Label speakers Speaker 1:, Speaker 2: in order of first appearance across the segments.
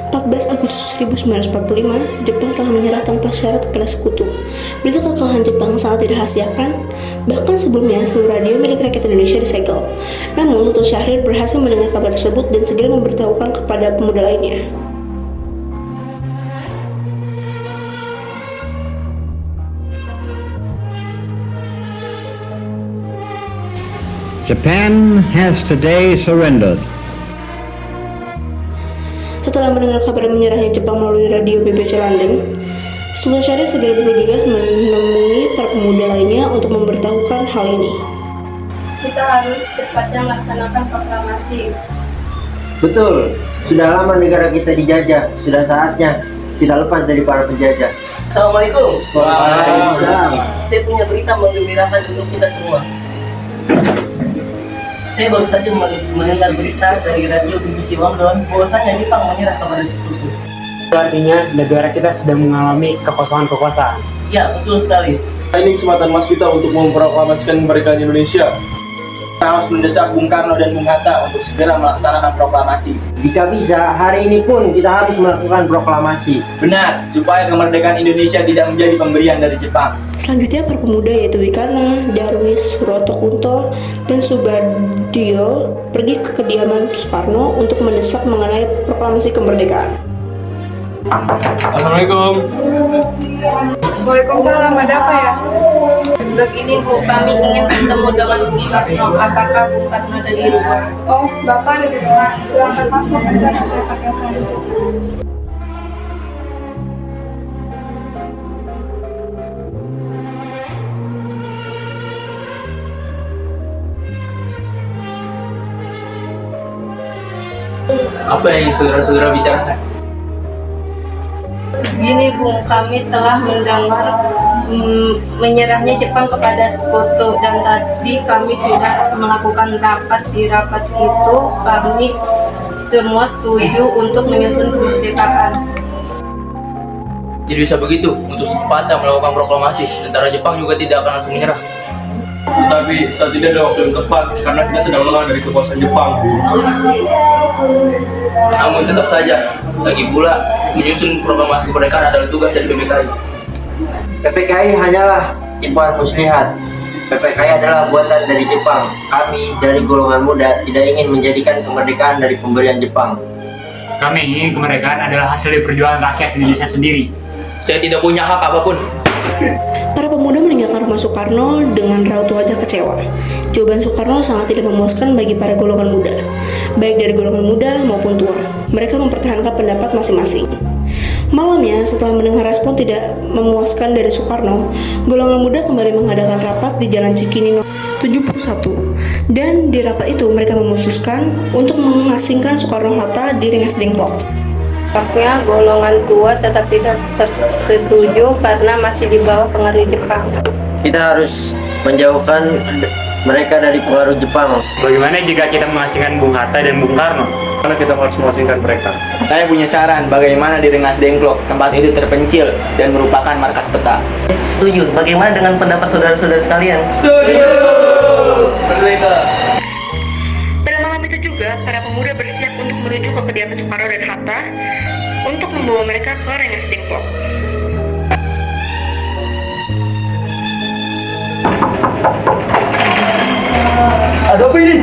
Speaker 1: 14 Agustus 1945, Jepang telah menyerah tanpa syarat kepada sekutu. Berita kekalahan Jepang sangat dirahasiakan, bahkan sebelumnya seluruh radio milik rakyat Indonesia disegel. Namun, Sultan Syahrir berhasil mendengar kabar tersebut dan segera memberitahukan kepada pemuda lainnya.
Speaker 2: Japan has today surrendered.
Speaker 1: Setelah mendengar kabar menyerahnya Jepang melalui radio BBC London, Sultan Syahrir segera bergegas menemui para pemuda lainnya untuk memberitahukan hal ini.
Speaker 3: Kita harus cepatnya melaksanakan proklamasi.
Speaker 4: Betul, sudah lama negara kita dijajah, sudah saatnya tidak lepas dari para penjajah.
Speaker 5: Assalamualaikum.
Speaker 4: Waalaikumsalam.
Speaker 5: Saya punya berita menggembirakan untuk kita semua. Saya baru saja mendengar berita dari radio BBC London bahwasanya Jepang menyerah kepada sekutu.
Speaker 6: Artinya negara kita sedang mengalami kekosongan kekuasaan.
Speaker 5: Ya, betul sekali.
Speaker 7: Ini kesempatan emas kita untuk memproklamasikan kemerdekaan Indonesia. Kita harus mendesak Bung Karno dan Bung Hatta untuk segera melaksanakan proklamasi.
Speaker 4: Jika bisa, hari ini pun kita harus melakukan proklamasi.
Speaker 7: Benar, supaya kemerdekaan Indonesia tidak menjadi pemberian dari Jepang.
Speaker 1: Selanjutnya, para pemuda yaitu Wikana, Darwis, Suroto Kunto, dan Subardio pergi ke kediaman Soekarno untuk mendesak mengenai proklamasi kemerdekaan.
Speaker 7: Assalamualaikum.
Speaker 3: Waalaikumsalam, ada apa ya? Begini Bu, kami ingin bertemu dengan Bung Karno. Apakah Bung Karno ada di rumah?
Speaker 8: Oh, Bapak ada di rumah. Silakan masuk, dan saya panggilkan.
Speaker 7: Apa yang saudara-saudara bicarakan?
Speaker 3: Gini Bung, kami telah mendengar menyerahnya Jepang kepada sekutu, dan tadi kami sudah melakukan rapat. Di rapat itu kami semua setuju untuk menyusun kemerdekaan.
Speaker 7: Jadi bisa begitu, untuk secepatnya melakukan proklamasi, tentara Jepang juga tidak akan langsung menyerah. Tetapi saat ini ada waktu yang tepat, karena kita sedang lelah dari kekuasaan Jepang. Namun tetap saja, lagi pula menyusun proklamasi kemerdekaan adalah tugas dari PPKI.
Speaker 4: PPKI hanyalah ciptaan muslihat. PPKI adalah buatan dari Jepang. Kami dari golongan muda tidak ingin menjadikan kemerdekaan dari pemberian Jepang.
Speaker 6: Kami ingin kemerdekaan adalah hasil dari perjuangan rakyat Indonesia sendiri.
Speaker 7: Saya tidak punya hak apapun.
Speaker 1: Para pemuda meninggalkan rumah Soekarno dengan raut wajah kecewa. Jawaban Soekarno sangat tidak memuaskan bagi para golongan muda, baik dari golongan muda maupun tua. Mereka mempertahankan pendapat masing-masing. Malamnya, setelah mendengar respon tidak memuaskan dari Soekarno, golongan muda kembali mengadakan rapat di Jalan Cikini No. 71. Dan di rapat itu mereka memutuskan untuk mengasingkan Soekarno-Hatta di Rengas Dengklok.
Speaker 3: Tampaknya golongan tua tetap tidak tersetuju karena masih di bawah pengaruh Jepang.
Speaker 4: Kita harus menjauhkan mereka dari pengaruh Jepang.
Speaker 6: Bagaimana jika kita mengasingkan Bung Hatta dan Bung Karno?
Speaker 7: Karena kita harus mengasingkan mereka.
Speaker 5: Saya punya saran bagaimana di Rengas Dengklok, tempat itu terpencil dan merupakan markas peta. Setuju. Bagaimana dengan pendapat saudara-saudara sekalian?
Speaker 7: Setuju! Merdeka!
Speaker 1: Pada malam itu juga, para pemuda bersiap untuk menuju ke kediaman Soekarno dan Hatta untuk membawa mereka ke Rengas Dengklok.
Speaker 7: Ada apa ini?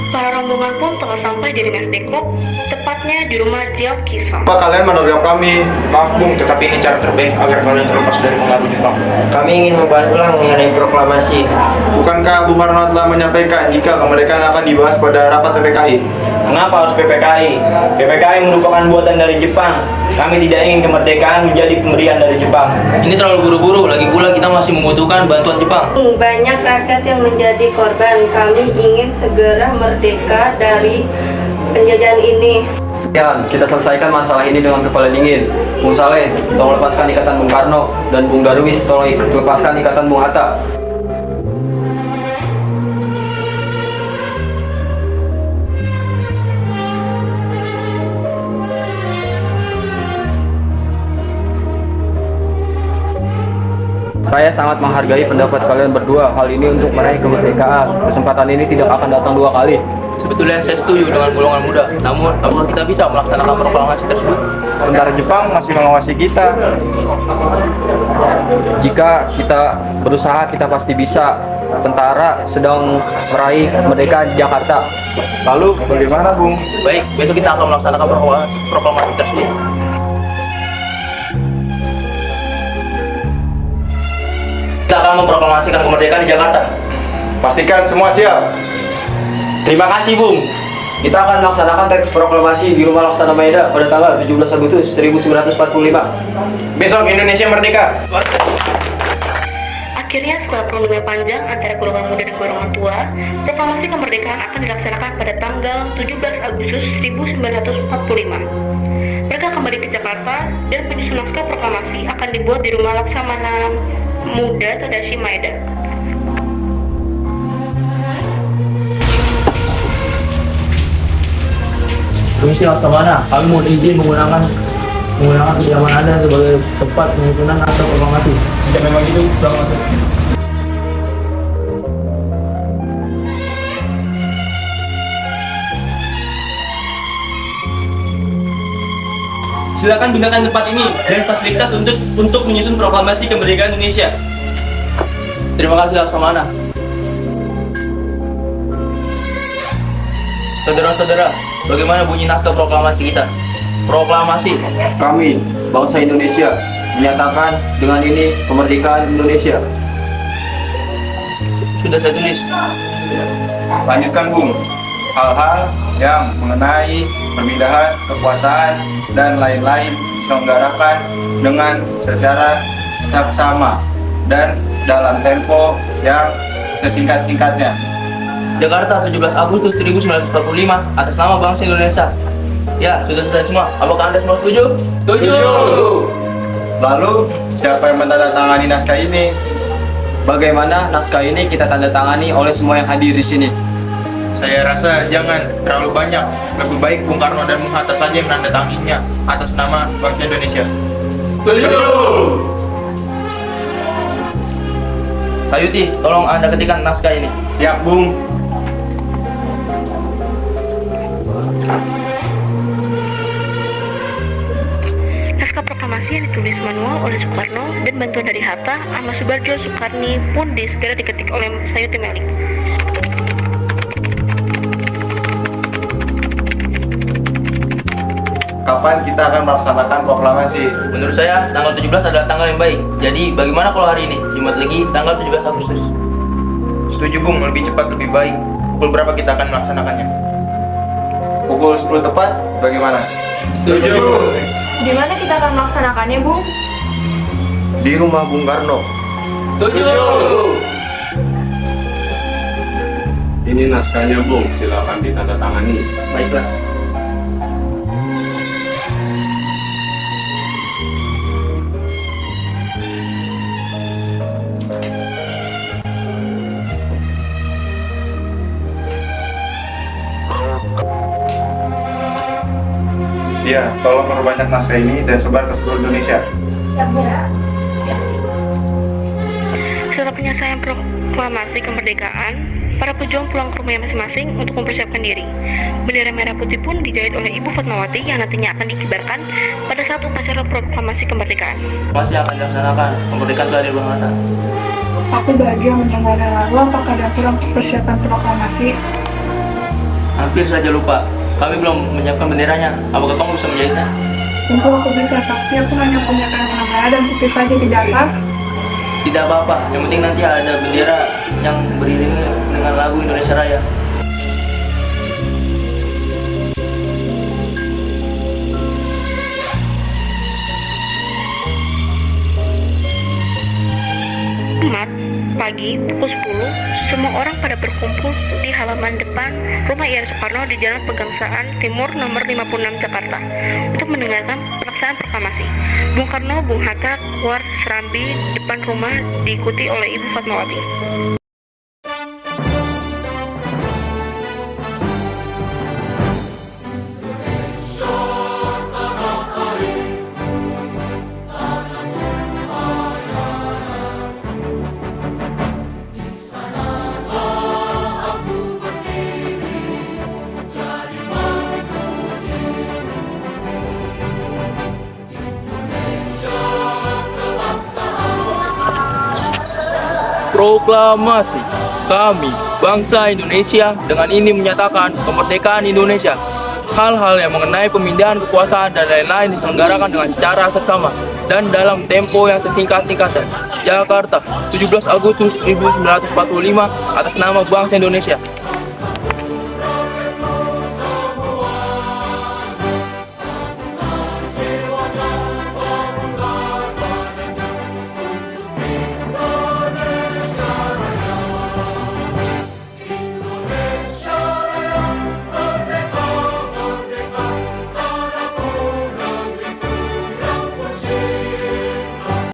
Speaker 1: Para rombongan pun telah sampai di Rengas Dengklok, tepatnya di rumah Jiao Kisong.
Speaker 9: Pak, kalian menolak kami. Maaf Bung, tetapi ini cara terbaik agar kalian terlepas dari pengaruh Jepang.
Speaker 4: Kami ingin membahas ulang mengenai proklamasi.
Speaker 9: Bukankah Bung Karno telah menyampaikan jika kemerdekaan akan dibahas pada rapat PPKI?
Speaker 5: Kenapa harus PPKI? PPKI merupakan buatan dari Jepang. Kami tidak ingin kemerdekaan menjadi pemberian dari Jepang.
Speaker 7: Ini terlalu buru-buru, lagi pula kita masih membutuhkan bantuan Jepang.
Speaker 3: Banyak rakyat yang menjadi korban. Kami ingin segera merdeka dari penjajahan ini.
Speaker 10: Sekian, kita selesaikan masalah ini dengan kepala dingin. Bung Saleh, tolong lepaskan ikatan Bung Karno, dan Bung Darwis, tolong lepaskan ikatan Bung Hatta. Saya sangat menghargai pendapat kalian berdua. Hal ini untuk meraih kemerdekaan. Kesempatan ini tidak akan datang dua kali.
Speaker 7: Sebetulnya saya setuju dengan golongan muda. Namun, apakah kita bisa melaksanakan proklamasi tersebut?
Speaker 9: Tentara Jepang masih mengawasi kita.
Speaker 10: Jika kita berusaha, kita pasti bisa. Tentara sedang meraih kemerdekaan Jakarta.
Speaker 9: Lalu bagaimana, Bung?
Speaker 7: Baik, besok kita akan melaksanakan proklamasi tersebut. Kita akan memproklamasikan kemerdekaan di Jakarta.
Speaker 9: Pastikan semua siap.
Speaker 10: Terima kasih, Bung. Kita akan melaksanakan teks proklamasi di Rumah Laksana Maeda pada tanggal 17 Agustus 1945.
Speaker 9: Besok Indonesia merdeka.
Speaker 1: Akhirnya setelah perundingan panjang antara golongan muda dan golongan tua, proklamasi kemerdekaan akan dilaksanakan pada tanggal 17 Agustus 1945. Mereka kembali ke Jakarta dan penyusun naskah proklamasi akan dibuat di Rumah Laksamana Muda Tadashi Maeda.
Speaker 7: Permisi Laksamana, kami mohon izin menggunakan kediaman Anda sebagai tempat penyusunan naskah proklamasi.
Speaker 9: Jika memang itu, sudah masuk.
Speaker 5: Silakan gunakan tempat ini dan fasilitas untuk menyusun proklamasi kemerdekaan Indonesia.
Speaker 7: Terima kasih Laksamana. Saudara-saudara, bagaimana bunyi naskah proklamasi kita? Proklamasi.
Speaker 10: Kami, bangsa Indonesia, menyatakan dengan ini kemerdekaan Indonesia.
Speaker 7: Sudah saya tulis.
Speaker 9: Lanjutkan, Bung. Hal-hal yang mengenai perpindahan kekuasaan dan lain-lain diselenggarakan dengan secara saksama dan dalam tempo yang sesingkat-singkatnya.
Speaker 7: Jakarta, 17 Agustus 1945, atas nama bangsa Indonesia. Ya, sudah selesai semua. Apakah Anda semua setuju? Setuju!
Speaker 9: Lalu, siapa yang menandatangani naskah ini?
Speaker 10: Bagaimana naskah ini kita tanda tangani oleh semua yang hadir di sini?
Speaker 9: Saya rasa jangan terlalu banyak. Lebih baik Bung Karno dan Bung Hatta saja yang menandatanganinya atas nama bangsa Indonesia.
Speaker 7: Setuju! Pak Yuti, tolong Anda ketikkan naskah ini.
Speaker 9: Siap, Bung.
Speaker 1: Naskah proklamasi yang ditulis manual oleh Soekarno dan bantuan dari Hatta, Ahmad Subarjo, Soekarni pun segera diketik oleh Sayuti Melik.
Speaker 9: Kapan kita akan melaksanakan proklamasi?
Speaker 7: Menurut saya, tanggal 17 adalah tanggal yang baik. Jadi, bagaimana kalau hari ini, Jumat Legi, tanggal 17 Agustus?
Speaker 9: Setuju, Bung. Lebih cepat, lebih baik. Pukul berapa kita akan melaksanakannya? Pukul 10 tepat, bagaimana?
Speaker 7: Setuju!
Speaker 8: Di mana kita akan melaksanakannya, Bung?
Speaker 10: Di rumah Bung Karno.
Speaker 7: Setuju!
Speaker 11: Ini naskahnya, Bung. Silakan ditandatangani.
Speaker 9: Baiklah. Ya, tolong perbanyak naskah ini dan sebar ke seluruh Indonesia.
Speaker 1: Setelah penyelesaian proklamasi kemerdekaan, para pejuang pulang ke rumahnya masing-masing untuk mempersiapkan diri. Bendera merah putih pun dijahit oleh Ibu Fatmawati yang nantinya akan dikibarkan pada saat upacara proklamasi kemerdekaan.
Speaker 7: Masih akan dilaksanakan. Kemerdekaan telah di rumah mata.
Speaker 8: Aku bahagia mendengarnya. Lalu apakah ada kurang persiapan proklamasi?
Speaker 7: Hampir saja lupa. Kami belum menyiapkan benderanya. Apakah kamu bisa menjahitnya?
Speaker 8: Tentu aku bisa, tapi aku hanya punya kain warna merah dan putih saja, tidakkah?
Speaker 7: Tidak apa-apa. Yang penting nanti ada bendera yang beriringi dengan lagu Indonesia Raya.
Speaker 1: Jumat pagi pukul 10, semua orang pada berkumpul di halaman depan rumah IAIN Soekarno di Jalan Pegangsaan Timur nomor 56 Jakarta untuk mendengarkan pelaksanaan proklamasi. Bung Karno, Bung Hatta keluar serambi depan rumah diikuti oleh Ibu Fatmawati.
Speaker 7: Proklamasi. Kami, bangsa Indonesia, dengan ini menyatakan kemerdekaan Indonesia. Hal-hal yang mengenai pemindahan kekuasaan dan lain-lain diselenggarakan dengan cara seksama dan dalam tempo yang sesingkat-singkatnya. Jakarta, 17 Agustus 1945, atas nama bangsa Indonesia.